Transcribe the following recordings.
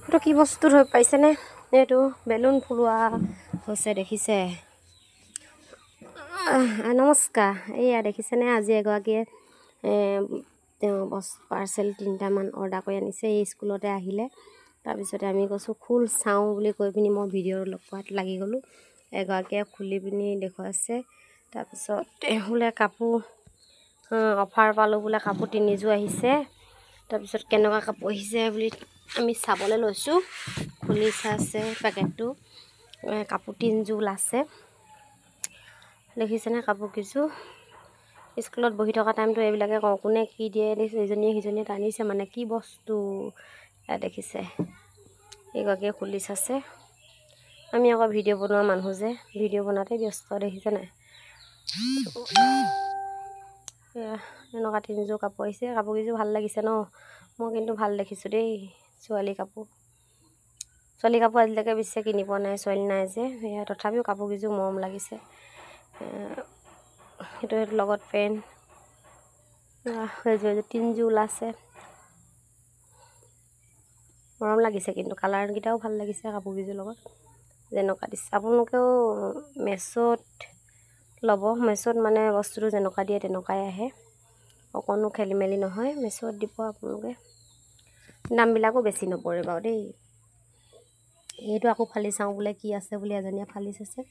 এইটো কি বস্তু হৈ পাইছেনে? এইটো বেলুন ফুলোৱা হৈছে দেখিছে। নমস্কাৰ। এইয়া দেখিছেনে আজি এগৰাকীয়ে তেওঁ পাৰ্চেল 3টামান অৰ্ডাৰ কৰি আনিছে। এই স্কুলতে আহিলে। তাৰপিছতে আমি কৈছোঁ খোল চাওঁ বুলি কৈ পিনি মই ভিডিঅ'ৰ লগত লাগি গ'লোঁ। এগৰাকীয়ে খুলি পিনি দেখুৱাইছে। তাৰপিছত বোলে কাপোৰ অফাৰ পালোঁ বোলে, কাপোৰ 3যোৰ আহিছে। তাৰপিছত কেনেকুৱা কাপোৰ আহিছে বুলি আমি চাবলৈ লৈছোঁ। খুলি চাইছে পেকেটটো। কাপোৰ 3যোৰ ওলাইছে। দেখিছেনে কাপোৰ কিছু? স্কুলত বহি থকা টাইমটো এইবিলাকে কওঁ, কোনে কি দিয়ে ইজনীয়ে সিজনীয়ে টানিছে মানে কি বস্তু দেখিছে। এইগৰাকীয়ে খুলি চাইছে। আমি আকৌ ভিডিঅ' বনোৱা মানুহ যে, ভিডিঅ' বনাওঁতে ব্যস্ত দেখিছে নাই। এনেকুৱা 3যোৰ কাপোৰ আহিছে। কাপোৰকেইযোৰ ভাল লাগিছে ন? মই কিন্তু ভাল দেখিছোঁ দেই। ছোৱালী কাপোৰ আজিলৈকে বেছিকৈ কিনি পোৱা নাই, ছোৱালী নাই যে। সেয়া তথাপিও কাপোৰকেইযোৰ মৰম লাগিছে। সেইটো লগত পেণ্ট সেইযোৰ 3যোৰ ওলাইছে। মৰম লাগিছে কিন্তু কালাৰকেইটাও ভাল লাগিছে কাপোৰকেইযোৰ লগত যেনেকুৱা দিছে। আপোনালোকেও মেছত ল'ব। মেছত মানে বস্তুটো যেনেকুৱা দিয়ে তেনেকুৱাই আহে, অকণো খেলি মেলি নহয়। মেছত দিব আপোনালোকে। দামবিলাকো বেছি নপৰে বাৰু দেই। এইটো আকৌ ফালি চাওঁ বোলে কি আছে বুলি এজনীয়ে ফালি চাইছে।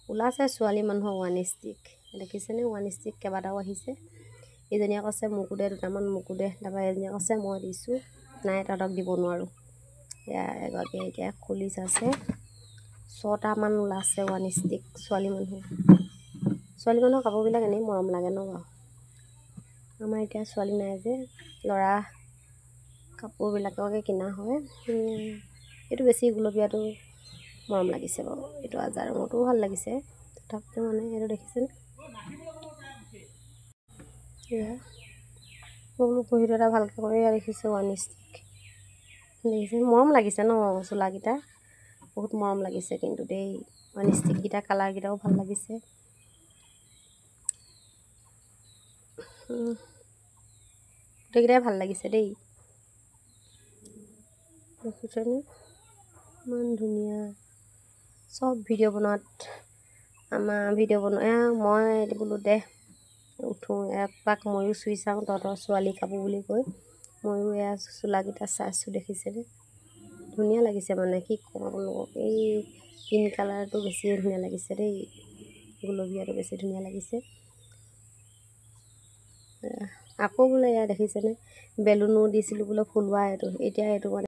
ওলাইছে ছোৱালী মানুহৰ 1 ষ্টিক দেখিছেনে? 1 ষ্টিক কেইবাটাও আহিছে। ইজনীয়ে কৈছে মোকো দে দুটামান, মোকো দে। তাৰপৰা এজনীয়ে কৈছে মই দিছোঁ, নাই তহঁতক দিব নোৱাৰোঁ। এয়া এগৰাকীয়ে এতিয়া খুলি চাইছে। 6টামান ওলাইছে 1 ষ্টিক। ছোৱালী মানুহৰ কাপোৰবিলাক এনেই মৰম লাগে ন বাৰু। আমাৰ এতিয়া ছোৱালী নাই যে, ল'ৰা কাপোৰবিলাককে কিনা হয়। এইটো বেছি গুলপীয়াটো মৰম লাগিছে বাৰু। এইটো আজাৰ ৰঙটোও ভাল লাগিছে। তথাপিও মানে এইটো দেখিছেনে? এয়া মই বোলো পঢ়িটো এটা ভালকৈ কৰি দেখিছোঁ 1 ষ্টিক দেখিছে। মৰম লাগিছে ন চোলাকেইটা? বহুত মৰম লাগিছে কিন্তু দেই। 1 ষ্টিককেইটা কালাৰকেইটাও ভাল লাগিছে। গোটেইকেইটাই ভাল লাগিছে দেই। দেখিছেনে? ইমান ধুনীয়া। চব ভিডিঅ' বনোৱাত আমাৰ ভিডিঅ' বনোৱা মই বোলো দে উঠোঁ এপাক ময়ো চুই চাওঁ তহঁতৰ ছোৱালী কাপোৰ বুলি কৈ ময়ো এয়া চোলাকেইটা চাইছোঁ। দেখিছেনে? ধুনীয়া লাগিছে মানে কি ক'ম আপোনালোকক। এই পিংক কালাৰটো বেছিয়ে ধুনীয়া লাগিছে দেই। গুলপীয়াটো বেছি ধুনীয়া লাগিছে। আকৌ বোলে এয়া দেখিছেনে? বেলুনো দিছিলোঁ বোলে ফুলোৱা। এইটো এতিয়া এইটো মানে